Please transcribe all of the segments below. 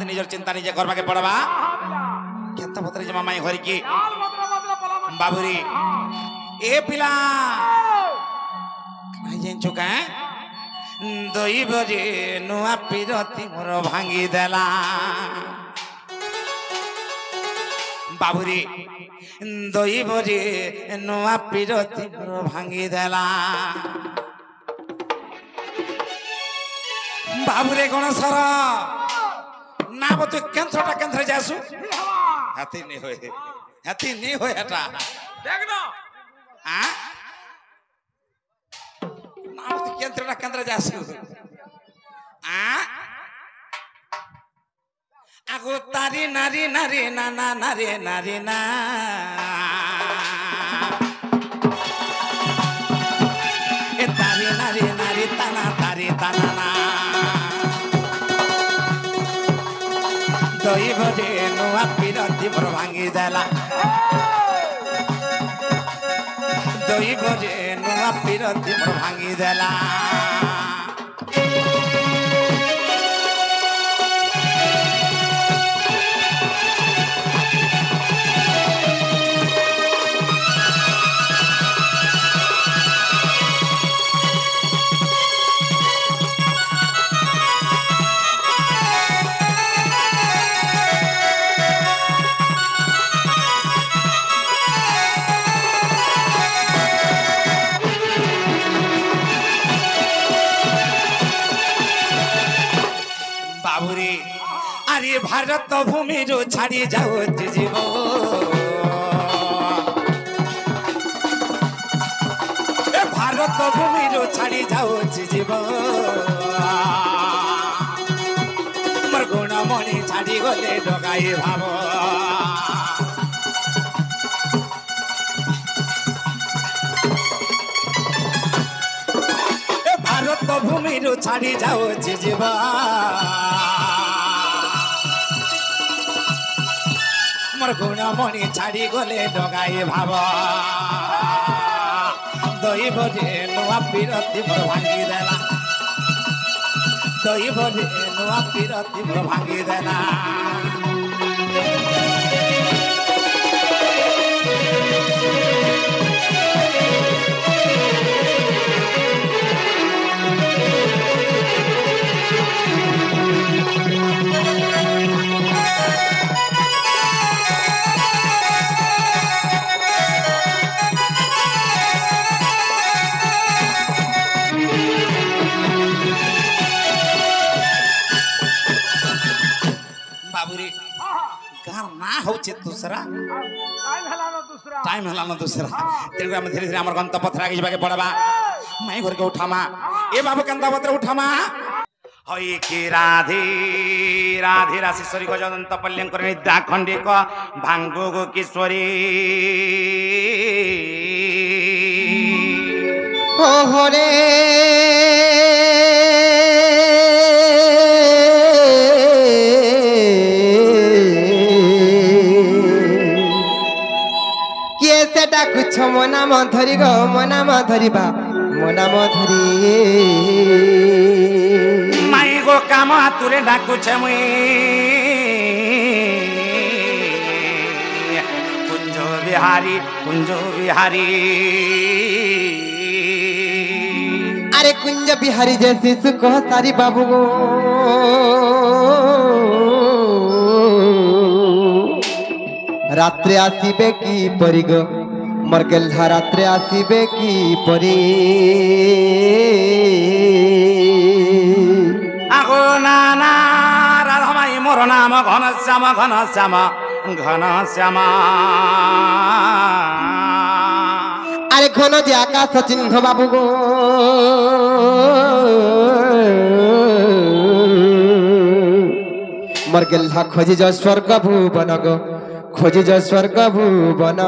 निहात निजर चिंता निजे करबा के पड़बा केता पत्र जमा माई घर की बाबूरी ए पिला नहीं जेन चुका दई बजे नुआ पिरती मोर भांगी देला बाबूरी दई बजे नुआ पिरती मोर भांगी देला बाबूरे गणेशर ना बतु केंथटा केंथरे जासु हाथी नहीं होय हटा देख ना हां ना बतु केंथटा केंथरे जासु आगो तारी नारी नारी ना ना नारी नारी ना ए तारी नारी नारी ताना तारी ताना ना दई बजे नुआ पिरती मोर भांगी देला दई बजे नुआ पिरती मोर भांगी देला अरे भारत भूमि जो छाड़ी जाओ जीव भारत भूमि जो छाड़ी जाओ जीव मोर गुणमणि छाड़ी गले डगाई भाव भारत भूमि जो छाड़ी जाओ जीव मोर गुणमणि छाड़ी गले डगाई भाव दई बजे नुआ पिरती मोर भांगी देला दई बजे नुआ पिरती मोर भांगी देला दूसरा टाइम हलाना दूसरा तेरे हम धीरे धीरे हमर गंत पथरा के जबाके पड़बा माई घर के उठामा ए बाबू कंता पत्र उठामा हई की राधे राधे राशेश्वरी गजंत पल्यंकर निद्रा खंडिक भांगो गो किशोरी हो रे कुछ मो नाम धरी गो मो नाम धरिबा मो नाम धरी माई गो काम हातुरे डाकुछ मुई कुंज बिहारी अरे कुंज बिहारी जैसे सुख सारी बाबू गो रात्रे आसीबे की परी गो मरगेल्हा रात्रे आसीबे की परी आगो नाना राधा माई मोर नाम घनश्याम घनश्याम घनश्याम अरे घन जे आकाश चिन्ह बाबू गो मरगेल्हा खोजी जो स्वर्ग भुवन गो खोजी जो स्वर्ग भुवन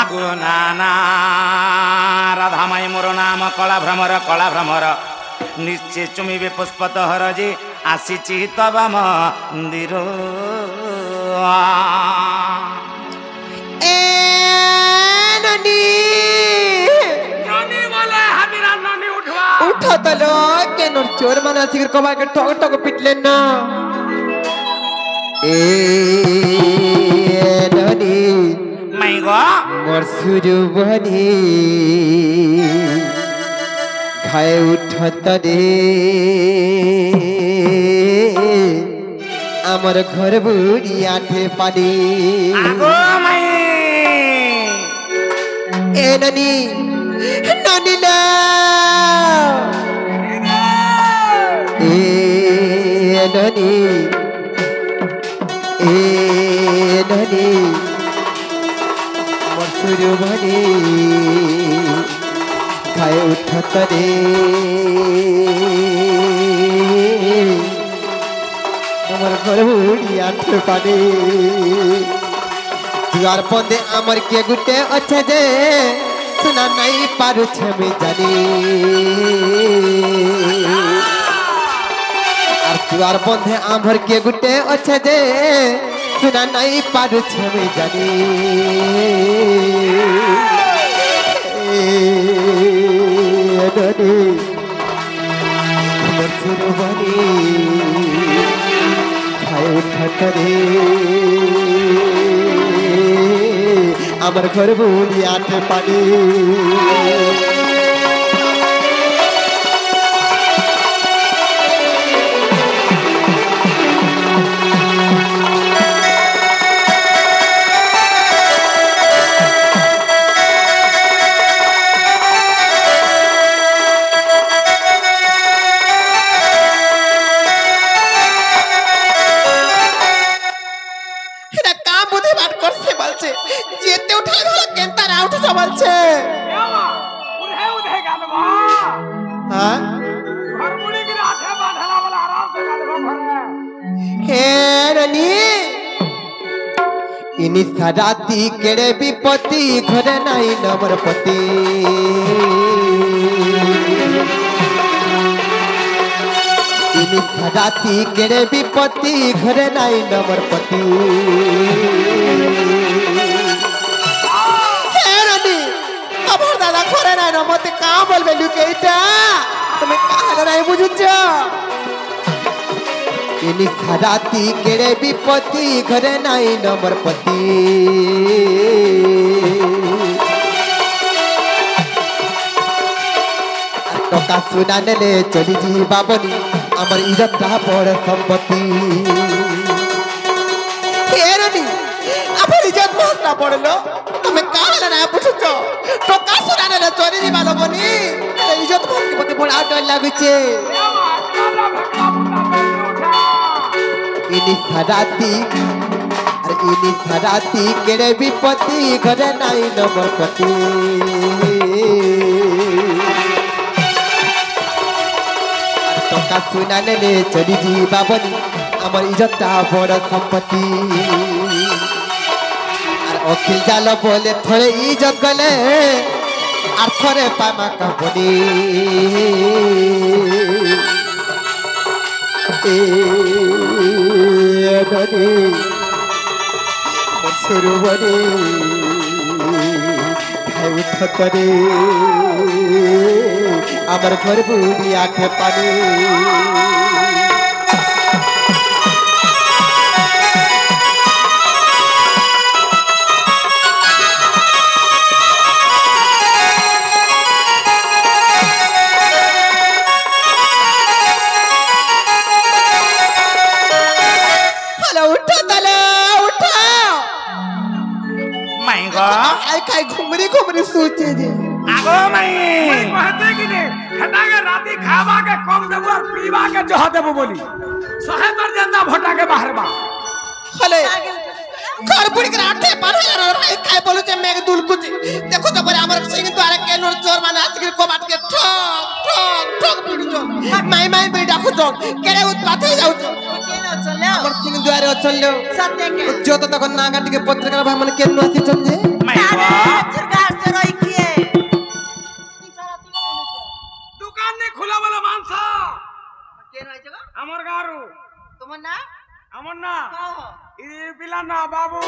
आगो नाना राधा माई मोर नाम कला भ्रमर निश्चय चुमिबे पुष्पतहर जे आसीची तब मंदिर उठा तलो के नोर चोर माना सिगर को के ठोक ठोक पिटले ना ए ननी माई गो मोर सुरु बनी घाय उठत रे আমার ঘর বুড়ি আঠে পানি আগো মাই এ নানি নানি না এ নানি এ নানি মরসুর বনে খায় উঠত রে আমার ঘর বুড়ি আঠে পানি দুয়ার বন্ধে আমার কে গুটে আছে যে শোনা নাই পারুছে আমি জানি আর দুয়ার বন্ধে আমার কে গুটে আছে যে শোনা নাই পারুছে আমি জানি আমার সুরবানি খায় উঠত রে আমার ঘর বুড়ি আঠে পানি যেতে উঠে কেন তার আউট সবালছে उधे उधे गाल बा হ্যাঁ घर मुड़ी के आठे बाढ़ला वाला आराम से गाल बा घर में হে রানী ইনি সারাতি কেড়ে বিপত্তি ঘরে নাই নমর পতি ইনি সারাতি কেড়ে বিপত্তি ঘরে নাই নমর পতি হে রানী আমার দাদা ঘরে নাই নমতে কা বলবে লুকে এটা তুমি কাহলে নাই বুঝুছ ইনি সারাতি কেড়ে বিপত্তি ঘরে নাই নমর পতি টকা সুনা নেলে চলি যা বনি আমার ইজ্জতটা বড় সম্পত্তি হেরনি আমার ইজ্জত নষ্ট পড়লো তুমি কাহলে না বুঝুছ টকা সুনা নেলে চলি যা বনি ইজ্জত মতে বড় ডর লাগুছে ইনি সারাতি আর ইনি সারাতি কেড়ে বিপত্তি ঘরে নাই নমর পতি আর টকা সুনা নেলে চলি যা বনি আমার ইজ্জতটা বড় সম্পত্তি আর অখিল জাল বলে থরে ইজ্জত গলে আর থরে পামা কাপড়ি সুরবনে খাই উঠত রে আমার ঘর বুড়ি আঠে পানি आई खाई घुमरी घुमरी सोचे जे আগো মাই मैं कहते कि ने हटा के राती खावा के कम देबो और पीवा के जह देबो बोली सहे पर जंदा भटा के बाहर बा हले घर पुड़ी के आठे पर यार आई खाई बोलु जे मैं दुल कुछ देखो तो पर हमर सिंह द्वारा के नोर चोर माने हाथ के को बात के ठोक ठोक ठोक पुड़ी जो माई माई बेटा डाकू जो केरे उत्पात हो जाऊ हमर सिंह द्वारा चललो सत्य के जो तो तक नागाटी के पत्रकार भाई मन के नो आसी चल जे মাই গো दुकान ने खुला वाला मानसा हमर गारू हमर ना ई पिला ना बाबू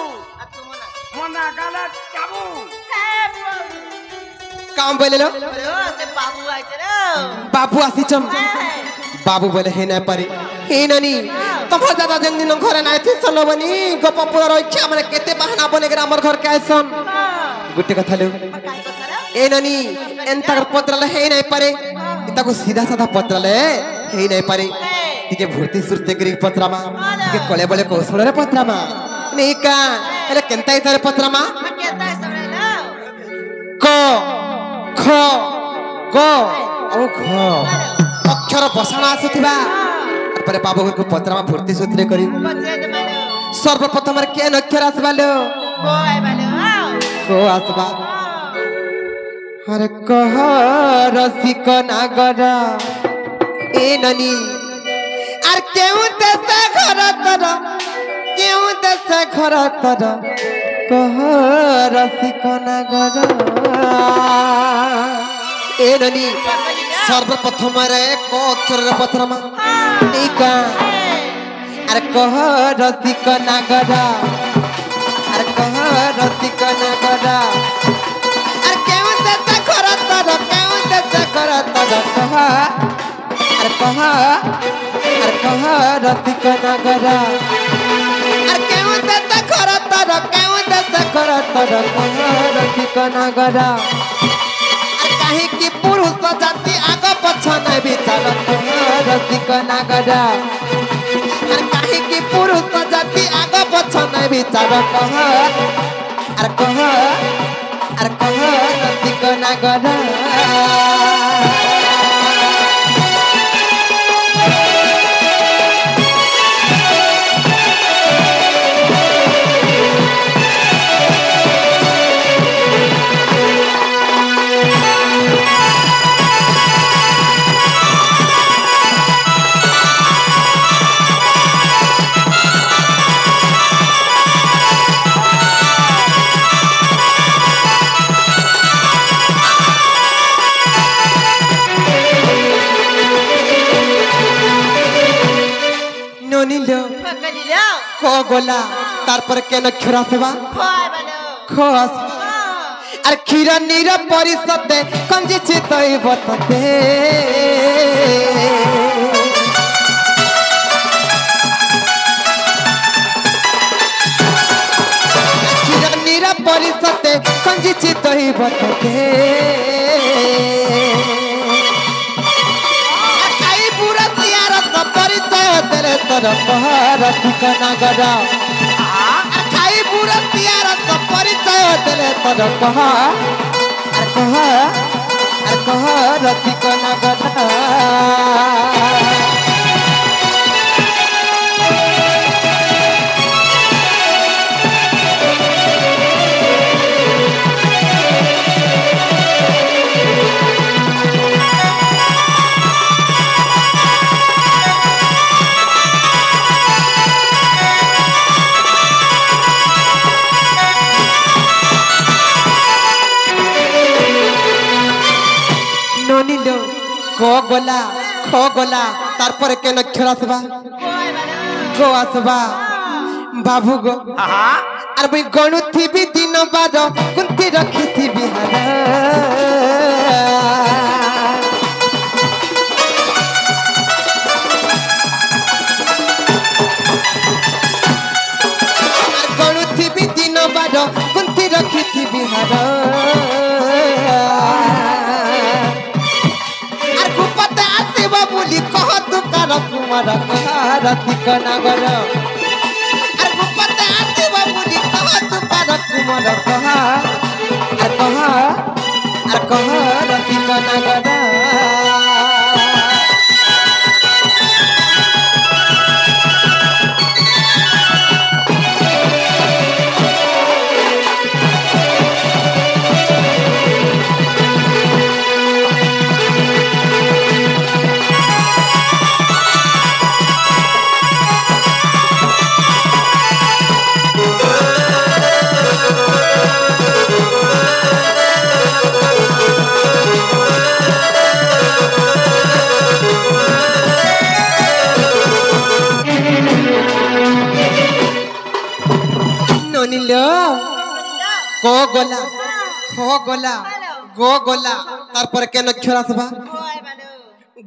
मना गलत चाबू काम बोले लो से बाबू आइছে रे बाबू आसीचम बाबू बोले हे ना पारी हे नानी तमर दादा जन दिन घरे नाइ थी सनबनी गोपपुर रक्षा माने केते बहाना बने के हमर घर के आइसन गुटे कथा ले काय কথা रे ए नानी एंतर पत्रले हे नाइ पारे इताको सीधा साधा पत्रले हे नाइ पारे टिके भर्ती सुरते गिरी पत्रमा टिके कोले बोले कौशल रे पत्रमा नहीं का अरे केंता इतारे पत्रमा केता सबरे लो क ख ग ओ घ अक्षर बसाणा आसुथिबा परे बाबू को पत्रमा भर्ती सुत्रे करी बचे दे मालो सर्वप्रथम केन अक्षर आसबालो को आइ बालो को आसबा अरे कह रसिक नागर ए ननी आर केउ देश घर तर केउ देश घर तर कह रसिक नागर ए ननी सर्वप्रथम रे को अक्षर रे पत्रमा निका अरे कह रसिक नागर अरे कह रसिक नागर अरे केउ देश घर तर केउ देश घर तर कह अरे कह रसिक नागर अरे केउ देश घर तर केउ देश घर तर कह रसिक नागर अरे काहे कि पुरुष जाति आग पछ नै विचार कह रसिक नागर अरे काहे कि पुरुष जाति आग पछ नै विचार कह रसिक नागर ननिलो पकड़ी लो को गोला तारपर केन क्षरा सेवा को आइ बालो खस अरे क्षीर नीर परिषद कंजी चितई बतते क्षीर नीर परिषद कंजी चितई बतते खाई पूरा तैयार परिचय तेरे तर रसिक नागर खाई पूरा तैयार परिचय तेरे तर कह रसिक नागर ननिलो को गोला खो गोला तारपर केन अक्षर आसबा को आइ बालो को आसबा बाबू गो अरे भाई गणु थी दिन बार कुंती रखी थी बिहार गणु थी दिन बार कुंती रखी थी बिहार अरे गुपत आसीब बोली कह तू कर कुमार कह रसिक नागर अरे गुपत आसीब बोली कह तू कर कुमार कह रसिक नागर ननिलो को गोला खो गोला গো গলা তারপরে কেন অক্ষর আসবা গো আই বালো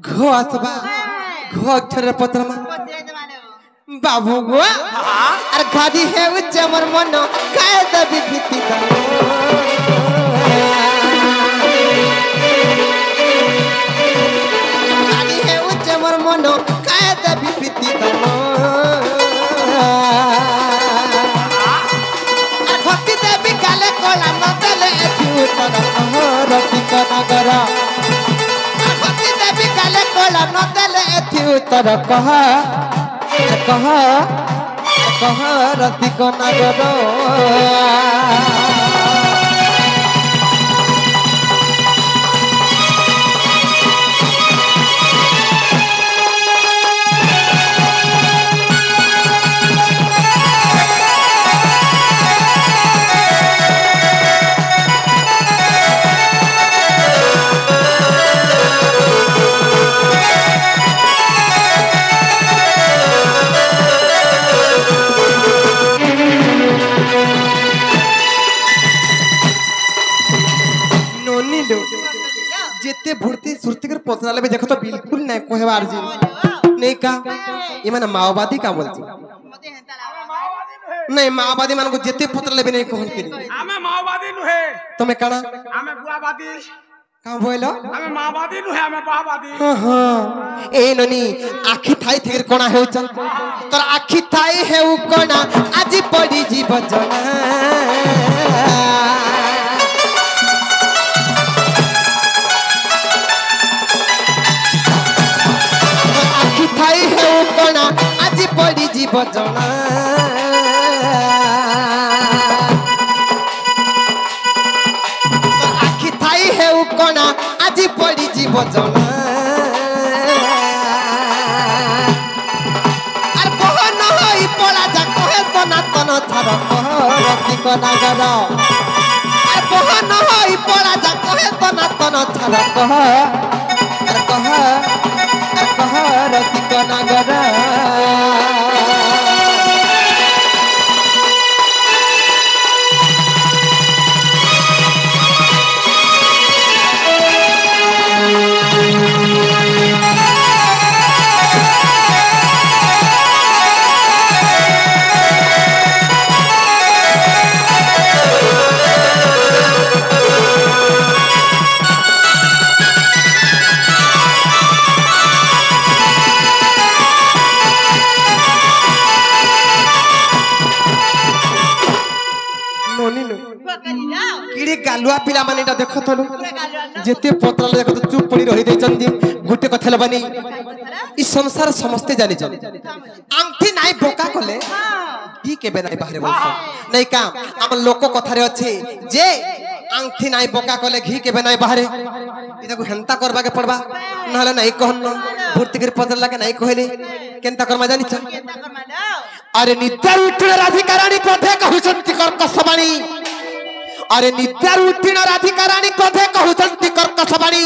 ঘ আসবা ঘ অক্ষরের পত্রমা পত্রে বালো বাবু গো আর গাদি হেউছে আমার মন কায় দেবি ভীতি দাও গাদি হেউছে আমার মন কায় দেবি ভীতি দাও আর ভক্তি দেবি কালে কলা নদেলে এতি উত্তর রতি নগর আর ভক্তি দেবি কালে কলা নদেলে এতি উত্তর কহ কহ রতিক নগর जेते भूर्ती सुरती कर पोतरा लेबे देखो तो बिल्कुल नहीं कहबार जी नहीं का ये माने माओवादी का बोलती मते हेंता लावा नहीं माओवादी मान को जेते पोतरा लेबे नहीं कहन के आमे माओवादी नुहे तमे काना आमे बुआवादी का बोलो आमे माओवादी नुहे आमे बुआवादी हां ए ननी आखी थाई थेर कोना हेउच तोर आखी थाई हेउ कोना आज पड़ी जीव जना थाई है कोना आज पड़ी जीव जना आखी थाई है कोना आज पड़ी जीव जना और बहन होई पड़ा जा कहे सनातन छाड़ रति नगर और बहन होई पड़ा जा कहे सनातन छाड़ कह रतिक नगर किड़ी गालुआ पिला माने देखो थलु जेते पतला देखो तो चुप पड़ी रही देचंदी गुटे कथा लबानी ई संसार समस्ते जानि चल आंखी नाई बोका कोले की केबे नाई बाहरे बोलस नहीं काम हम लोक कथा रे अछि जे आंखी नाई बोका कोले घी केबे नाई बाहरे इदा को हंता करबा के पड़बा नहले नहीं कहन भूर्ति कर पतला के नहीं कहले केनता करमा जानि छ केंता कर मानो अरे नित्य उठले राधिकारानी कथे कहउछंती कर्कशबाणी अरे नित्य उठिन राधिकारानी कथे कहउछंती कर्कशबाणी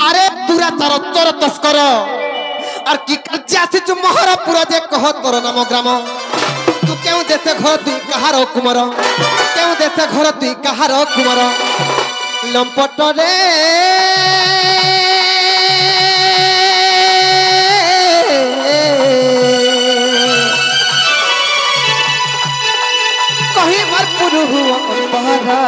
अरे पूरा चर तस्कर और की कज्जासी चु मोहरपुर जे कह तोर नाम ग्राम तू केउ देशे घर तुई कहार कुमार केउ देशे घर तुई कहार कुमार लंपट रे कहीं मर पुरु पहरा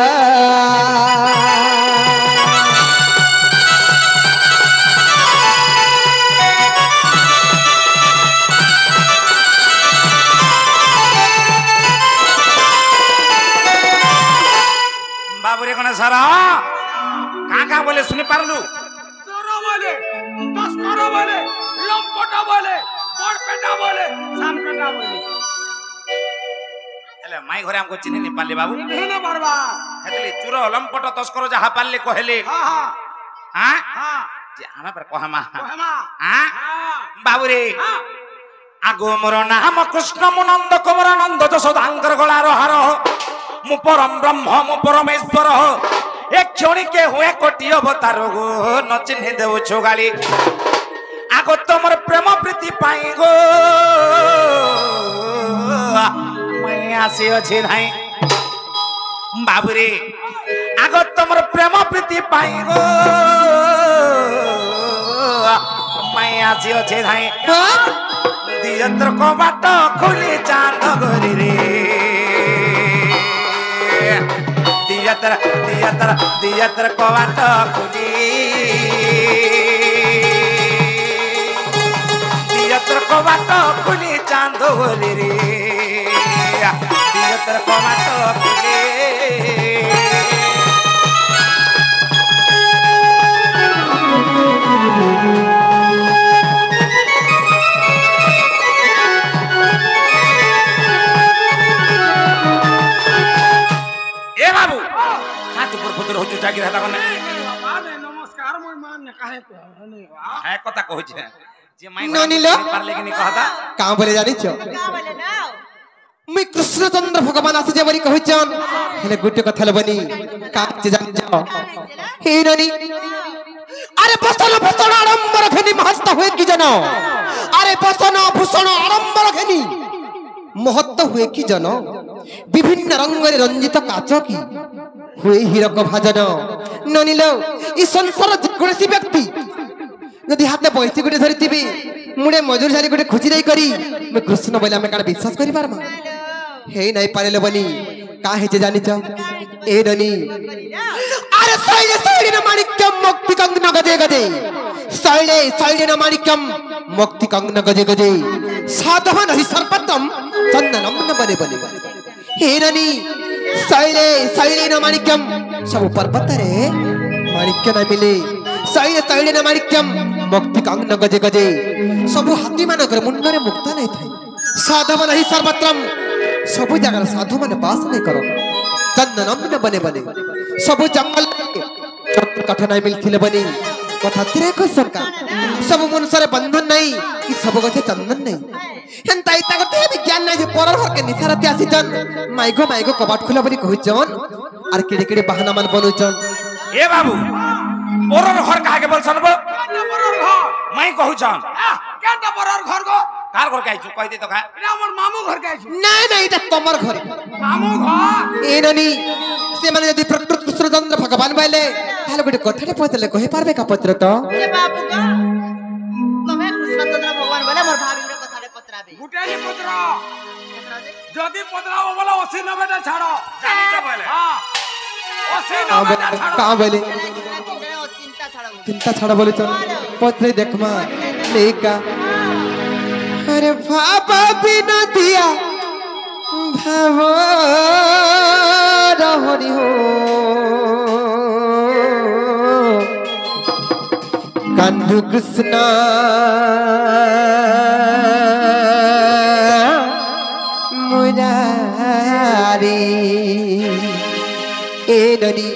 बाबूरे कोन सारा का बोले सुनि पारलु चोरो बोले तस्करो बोले लंपटा बोले बड़पेटा बोले सामपेटा बोले हेले माई घरे हमको चिन्ह नहीं पाले बाबू नहीं ना परवा हेतले चुरो लंपट तस्करो जहा पाले कहले हां हां हां हां जे आमे पर कहमा कहमा हां बाबूरे हां आगो मोर नाम कृष्ण मुनंद कुमार नंद जशोदांकर गलार हार मु परम ब्रह्म मु परमेश्वर एक क्षणी के हुए कोटि अवतार गो न चिन्ह देव छोगाली आगो तमर प्रेम प्रीति पाई गो मैं आसी अछि नाही बाबूरे आगो तम আমার প্রেম প্রীতি পাই গো মাই আসি আছে ধাই দিয়ত্র কবাট খুলি চাঁদ গরি রে দিয়ত্র কবাট খুলি দিয়ত্র কবাট খুলি চাঁদ গরি রে দিয়ত্র কবাট খুলি জাগির হেতা কোনে নমস্কার মই মান কাহে কহনি হ্যাঁ কথা কইছে যে মাই ননিল পারলে কি নি কহতা কা বলে জানিছ का बोले ना মুই কৃষ্ণচন্দ্র ভগবান আসে যে বলি কইছন হেলে গুটে কথা লবনি কা যে জানিছ হে ননি আরে বসন ভূষণ আড়ম্বর ঘেনি মহস্ত হুয়ে কি জানো আরে বসন ভূষণ আড়ম্বর ঘেনি মহত্ব হুয়ে কি জানো বিভিন্ন রঙরে রঞ্জিত কাচ কি হুয়ে হীরক ভাজন ননিল ই সংসার যেকୌଣସି ব্যক্তি যদি হাতে বৈশি গুটে ধরিথিবি মুড়ে মজুর ঝারি গুটে খুচি দেই করি মে কৃষ্ণ বলে আমি কার বিশ্বাস করি পারমা হেই নাই পারেলে বনি কা হেছে জানিছ এ ননি আরে শৈলে শৈলে না মাণিক্যম মুক্তি কঙ্গন গজে গজে শৈলে শৈলে না মাণিক্যম মুক্তি কঙ্গন গজে গজে সাধবন হি সর্বতম চন্দনম ন বনে বনে হে ননি শৈলে শৈলে না মাণিক্যম সব পর্বতরে মাণিক্য না মিলে শৈলে শৈলে না মাণিক্যম মুক্তি কঙ্গন গজে গজে সব হাতি মানকর মুন্ডরে মুক্ত নাই থাই সাধবন হি সর্বত্রম সব জায়গার সাধু মানে বাস নাই কর চন্দনম ন বনে বনে সব জঙ্গল কাঠ নাই মিলছিলে বনি কথা তিরে কই সরকার সব মনুষ্যরে বন্ধন নাই কি সব গছে চন্দন নাই হেন্তাই তা গতে বিজ্ঞান নাই যে পরর ঘরকে নিথারাতে আসিছন মাইগো কবাট খুলা বলি কইছন আর কেড়ে কেড়ে বাহানা মান বনুছন এ বাবু পরর ঘর কাকে বলছন গো কেনটা পরর ঘর মাই কহুছন কেনটা পরর ঘর গো কার ঘর কাইছু কই দে তো খা এটা আমার মামু ঘর গাইছো না না এটা তোমার ঘর মামু ঘর এ ননি সে মানে যদি প্রকৃত কৃষ্ণচন্দ্র ভগবান বাইলে তাহলে গোটে কথাটা পয়তলে কহি পারবে কা পত্র তো ये बाबू का तुम्हें कृष्णचंद्र भगवान बोले मोर भाभी रे कथा रे पत्राबे গুটালি পুত্র केतना दे যদি পদরাও বলো 80 90টা ছাড়ো জানিছ বলে হ্যাঁ 80 90টা ছাড়ো কা বলে ओ चिंता छाड़ो চিন্তা ছাড়া বলে চল পত্রে দেখমা লেকা अरे भाबा बिना दिया भाव रहनी हो कान्धु कृष्ण मुरारी ए ननी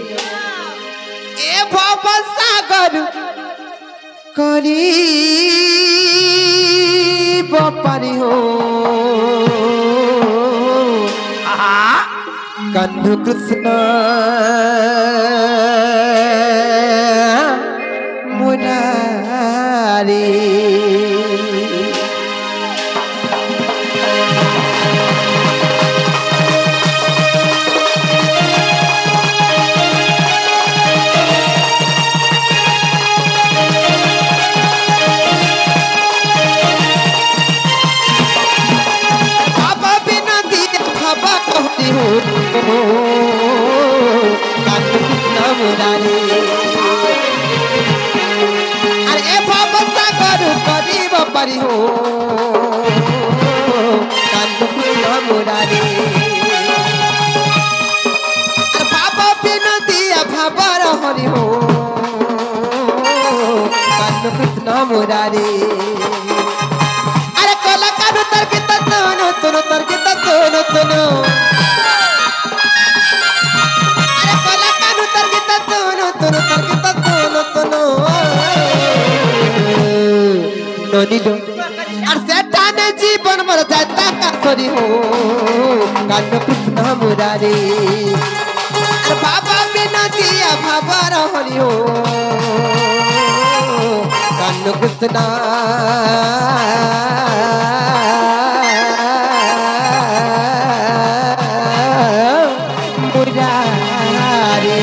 ए भाव सागर करी पारी हो আহা कान्धु कृष्ण मुरारी पारी हो कान्धु कृष्ण मुरारी अरे बाबा बिन दिया भाबर हरि हो कान्धु कृष्ण मुरारी अरे कोला कानु तरकित तोनो तोनो तरकित तोनो तोनो अरे कोला कानु तरकित तोनो तोनो तरकित तोनो तोनो ननिलो और सेठाने जीवन मर जाता कासरी हो कान्धु कृष्ण मुरारी और बाबा बिना दिया भाबर हरि हो कान्धु कृष्ण मुरारी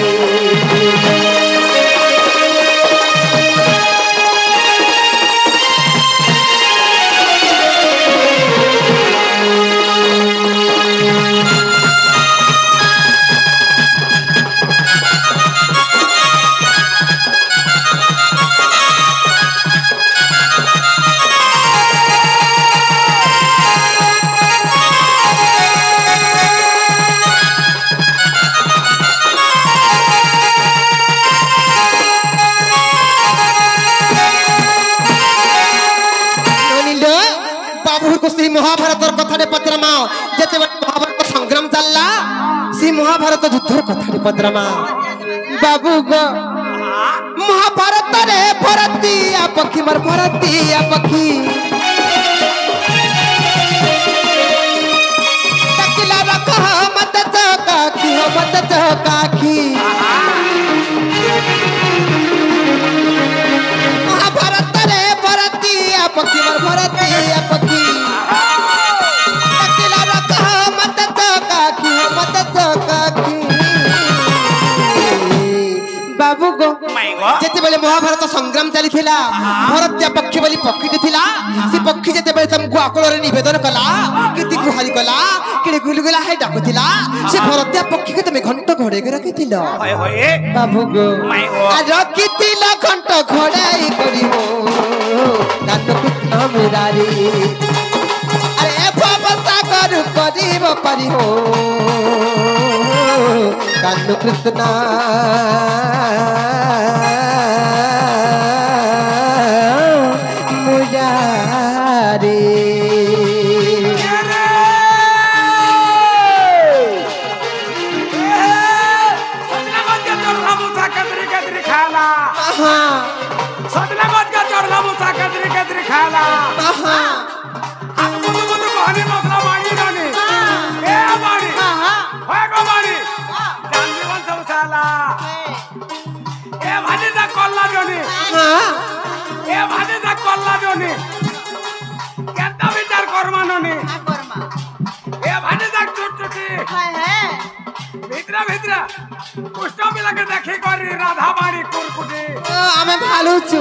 को सी महाभारत कथा पचरमा जेते महाभारत संग्राम चलला सी महाभारत युद्धर कथा पचरमा बाबू गो महाभारत रे भरतिया पक्षी मर भरतिया पक्षी तकिला रख मत चकाखी हो मत चकाखी महाभारत रे भरतिया पक्षी मर भरतिया पक्षी तकिला रख मत चकाखी हो मत चकाखी बाबू गो जेते बेले महाभारत संग्राम चली थिला भरतिया पक्षी बोली पक्षी थिला से पक्षी जेते बेले तुमको आकल रे निवेदन कला किति गुहारी कला कि गुलगुला है डाकुथिला से भरतिया पक्षी के तुम घंट घोड़े के रखिथिला होय होय बाबू गो माय गो आ रखिथिला घंट घोड़ाई करी हो कान कृष्ण मुरारी अरे बाबा सागर करीब परी हो कान कृष्ण मुरारी देखी करी राधा बाड़ी कुरकुटी आमे भालू छु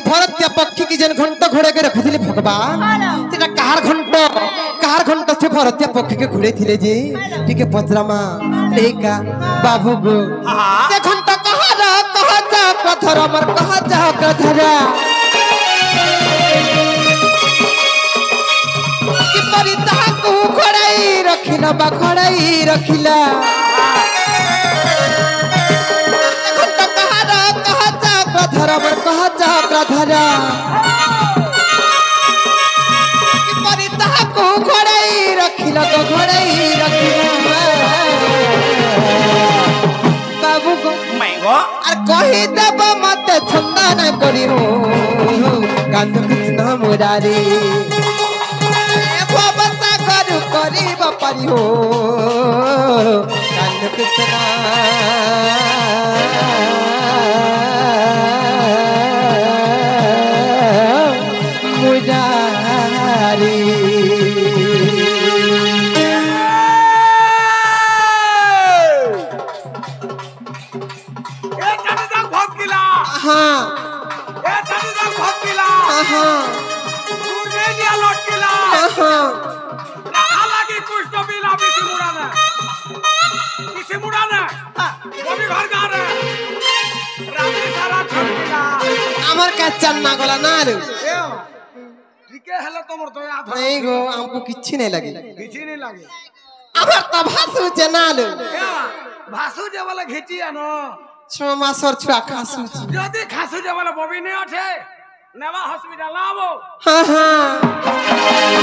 भरतिया पक्षी की जन घंट घोड़े के रखिथिले भगवान सेटा कहार घंट से भरतिया पक्षी के घोड़े थिले जे ठीक है पचरामा लेका बाबू गो से घंट कहार कहा जा कथर मर कहा जा कथरा कि परिता को घोड़ाई रखिला बा घोड़ाई रखिला धरबर कहा जा धरा कि परिता को घोड़ाई रखिला तो घोड़ाई रखिला बाबू को मैं गो और कहि देब मत छंदा न करी हो कांद कृष्ण मुरारी ए भवसा करू करीब परी हो कांद कृष्ण चन्ना गला ना रे ठीक है हेलो तोमर तो याद नहीं गो हमको किछि नहीं लगे अबर तो भासु चनाल भासु जे वाला घिची आनो 6 मास और छुआ खासु जदी खासु जे वाला बबी नहीं उठे नवा हॉस्पिटल आवो हां हां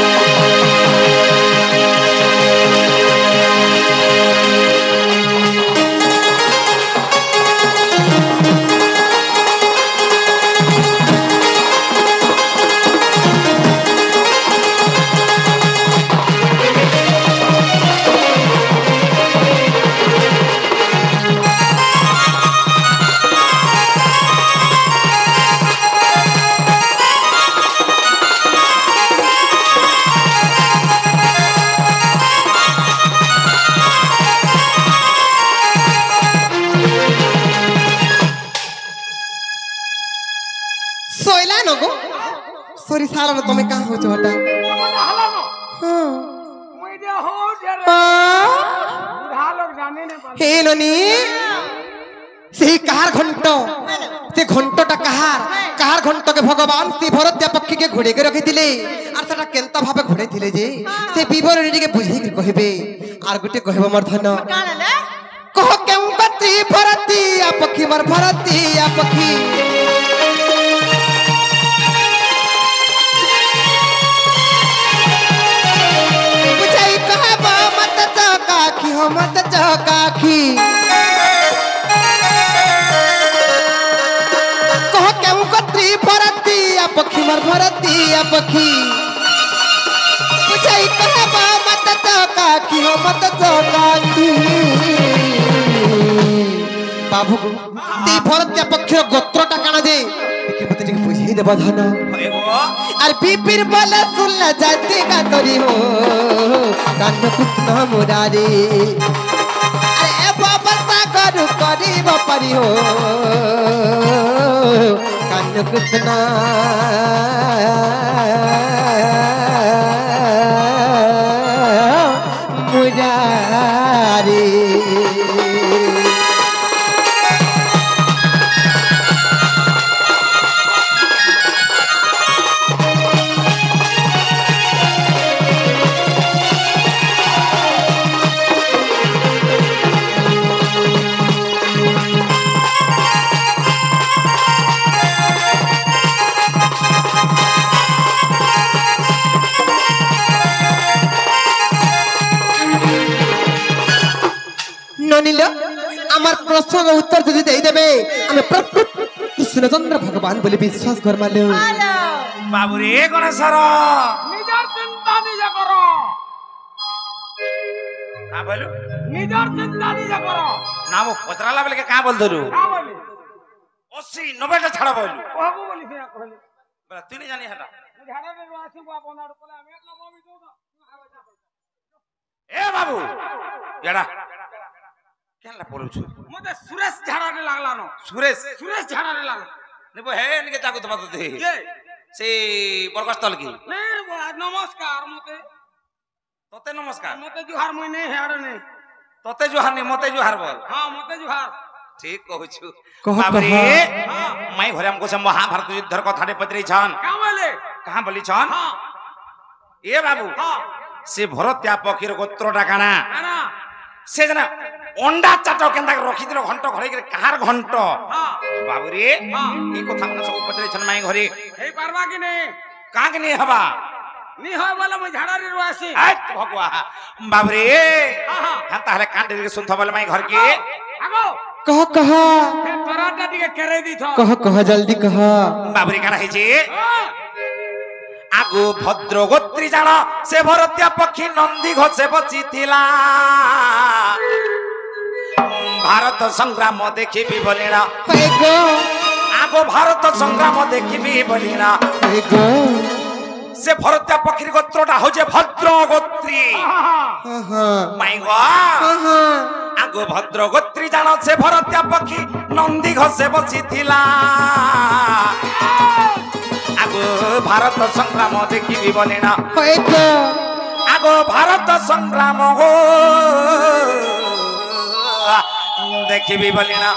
रे का हो छोटा हलानो हां मुई दे हो ढेर बुढ़ा लोग जाने नहीं पाले हे ननी সেই কাহার ঘন্ট সে ঘন্টটা কাহার ঘন্টকে ভগবান শ্রী ভরত পক্ষীকে ঘোড়েকে রখিলে আর সেটা কেন্তা ভাবে ঘোড়াইলে যে সে বিবরণী টিকে বুঝাইকি কহিবে আর গোটে কহিব মোর ধন কহ কেউ কতি ভরতী পক্ষী মোর ভরতী পক্ষী বুঝাই কহব মত চকাখি হো মত চকাখি पक्षी मर भरती पक्षी बुझाई कहबा मत चौकाखी हो मत चौकाखी बाबू ती भरती पक्षी गोत्रटा काना जे देखि मते टिक बुझाई देबा धन आर बीपीर बोले सुनला जाती का तोरी हो कान कुत्ता मुरारी अरे ए बाबा सागर करी बपरी हो कान कुत्ता मुरारी प्रश्न उत्तर যদি দেই দেবে আমি কৃষ্ণচন্দ্র ভগবান বলে বিশ্বাস করমালে बाबू रे गणेशर निजर चिंता निज करो का बोलू निजर चिंता निज करो ना वो पतराला बोले के का बोल दरू का बोली 80 90 टा छाड़ा बोलू ओहबो बोली से कहली बड़ा तू नहीं जानी हटा झाड़ा रे वासी बा बनाड़ कोला मैं ना मम्मी दो ए बाबू एड़ा केनला बोलू छु मते सुरेश झाड़ा रे लागला नो सुरेश झाड़ा रे लागला नेबो हे इनके जागो तो बात दे ये से बरगस्थल की नहीं नमस्कार मते तोते नमस्कार मते जुहार मुई नहीं हेड नहीं तोते जुहार नहीं मते जुहार बोल हां मते जुहार ठीक कहू छु कह बाबू रे हां मैं घरे हमको से महाभारत युद्ध कथाटे पतरी छन का बोले कहां बोली छन हां ए बाबू हां से भरत्या पक्षीर गोत्रटा काना काना से जना अंडा चाटो केंदा रखी दिलो घंट घरे के कहार घंट हां बाबू रे हां ई कथा मन सब पतरी छन मैं घरे हे पारबा कि नहीं का के नहीं हबा नी होय वाला मैं झाड़ा रे वासी आय भगवा बाबू रे हां हां हां ताहले कांडे के सुनथ बोले मैं घर के आगो कह हे तोराटा टिके करे दी थो कह जल्दी कह बाबू रे काना है जे आगो भद्र गोत्री जान से भरत्या पक्षी नंदी घोषे बचिथिला भारत संग्राम देखिबी बोलिना गो आगो भारत संग्राम देखिबी बोलिना गो से भरत्या पक्षी गोत्रटा हो जे भद्र गोत्री माई गो आगो भद्र गोत्री जान से भरत्या पक्षी नंदी घोषे बचिथिला आगो भारत संग्राम देखिबी बोलिना आगो भारत संग्राम हो देखिबी बोलिना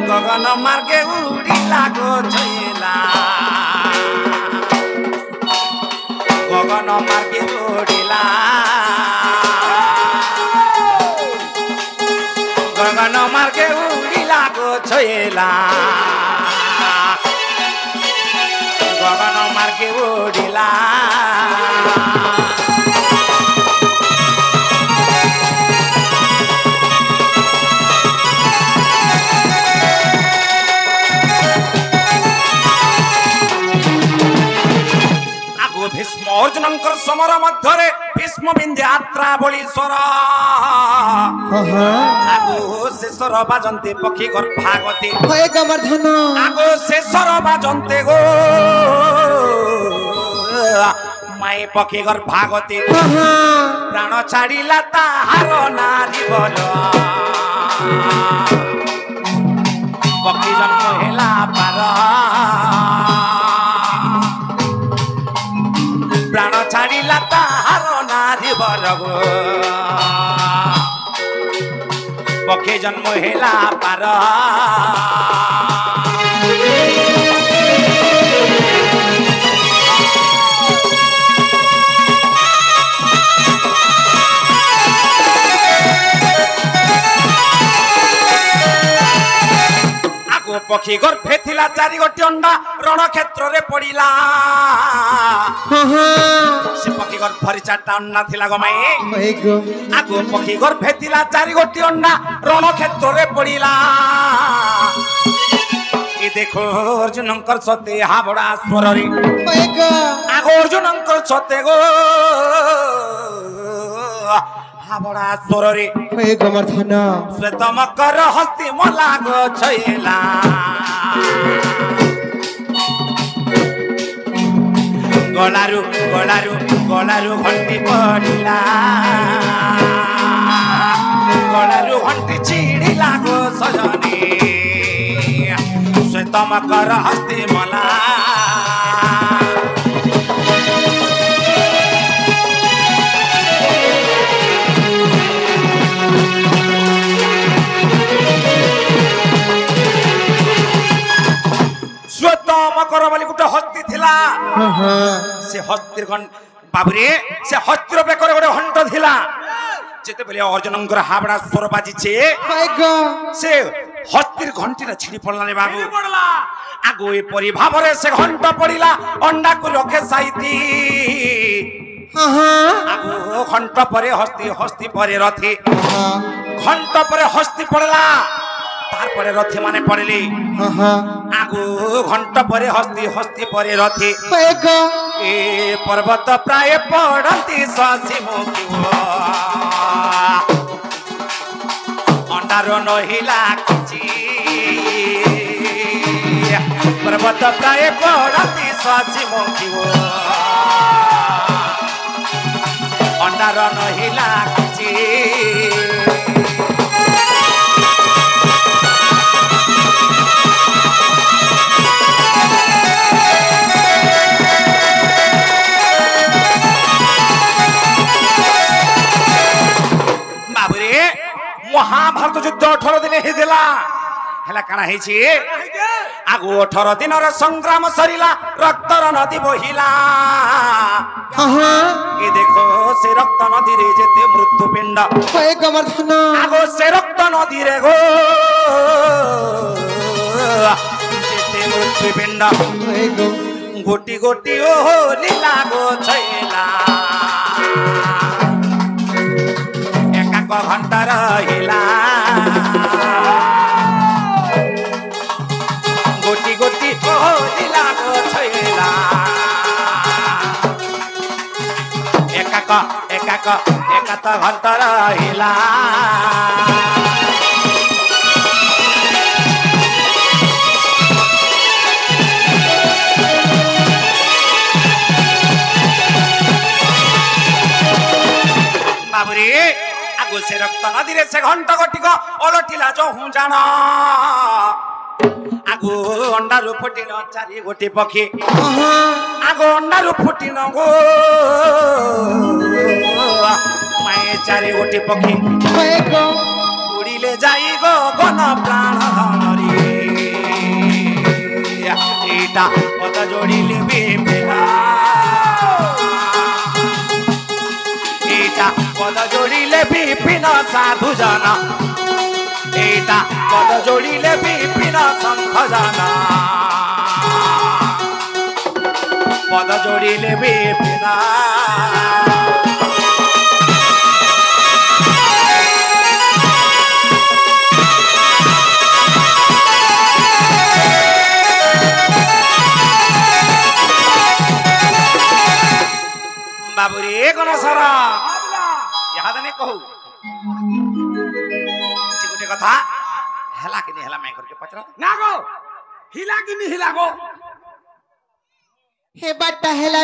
गगन मार्गे उड़ी लागो छैला गगन मार्गे उड़िला गगन मार्गे उड़ी लागो छैला गगन मार्गे उड़िला आगो भीष्म अर्जुनंकर समर मध्यरे भीष्म विंध्यात्रा बळीश्वर आगो शेषर बाजन्ते पक्षी गर्भागते गमर्धन आगो शेषर बाजन्ते गो माई पक्षी गर्भागते प्राण छाड़िला ताहार नारी बल पक्षी जन्म हेला पार ପ୍ରାଣ ଛାଡ଼ିଲା ତାହାର ନାରୀ ବରଗୋ ପକ୍ଷୀ ଜନ୍ମ ହେଲା ପାର पक्षी गर्भे थिला चारि गोटी अंडा रण क्षेत्र रे पड़िला से पक्षी गर्भरी चारटा अंडा थिला गमाई आगो पक्षी गर्भे थिला चारि गोटी अंडा रण क्षेत्र रे पड़िला ए देखो अर्जुनंकर सते हाबड़ा स्वर रे आगो अर्जुनंकर सते गो हाबड़ा स्वर रे श्वेत मकर हस्ती मला गो छैला गलारु गलारु गलारु घंटी पड़िला गलारु घंटी छिड़िला गो सजनी श्वेत मकर हस्ती मला मकर बोली गोटे हस्ती थिला से हस्तीर बाबुरे से हस्तीर बेकर गोटे हंट थिला जेते बेले अर्जुनंकर हाबड़ा स्वर बाजिछे से हस्तीर घंटी ना छिड़ी पड़ला रे बाबू आगो ए परि भाबरे से घंट पड़िला अंडा को रखे साइती आगो घंट परे हस्ती हस्ती परे रथी घंट परे हस्ती पड़ला तार परे रथी माने पड़ली आगो घंट परे हस्ती हस्ती परे रथी ए पर्वत प्राय पड़ती शशि मुखी अंडार नहिला किछि पर्वत प्राय पड़ती शशि मुखी अंडार नहिला किछि महाभारत युद्ध 18 दिन हेला हेला काना हेछि आगो 18 दिन र संग्राम सरिला रक्तर नदी बहिला ए देखो से रक्त नदी रे जेते मृत्यु पिंड आगो से रक्त नदी रे गो जेते मृत्यु पिंड गोटी गोटी ओ लीला गो छैला घंटा रहिला गोटी गोटी ओहिला गो छैला एकाक एकाक एकात घंटा रहिला बाबुरे से रक्त नदी रे से घंट गटिक अलटिला जो हूं जाना आगो अंडारु फुटिन चारि गोटी पक्षी आगो अंडारु फुटिन गो माए चारि गोटी पक्षी उड़िले जाई गो गन प्राण धनरी एटा पद जोड़िले बिपिना पद जोड़िले विपिन साधु जन एटा पद जोड़िले विपिन संत जन पद जोड़िले विपिन बाबुरे कोन सारा याद नहीं कहू गोटे कथा हेला कि नहीं हेला मैं करके पचरा ना गो हिला कि नहीं हिला गो हे बाटा हेला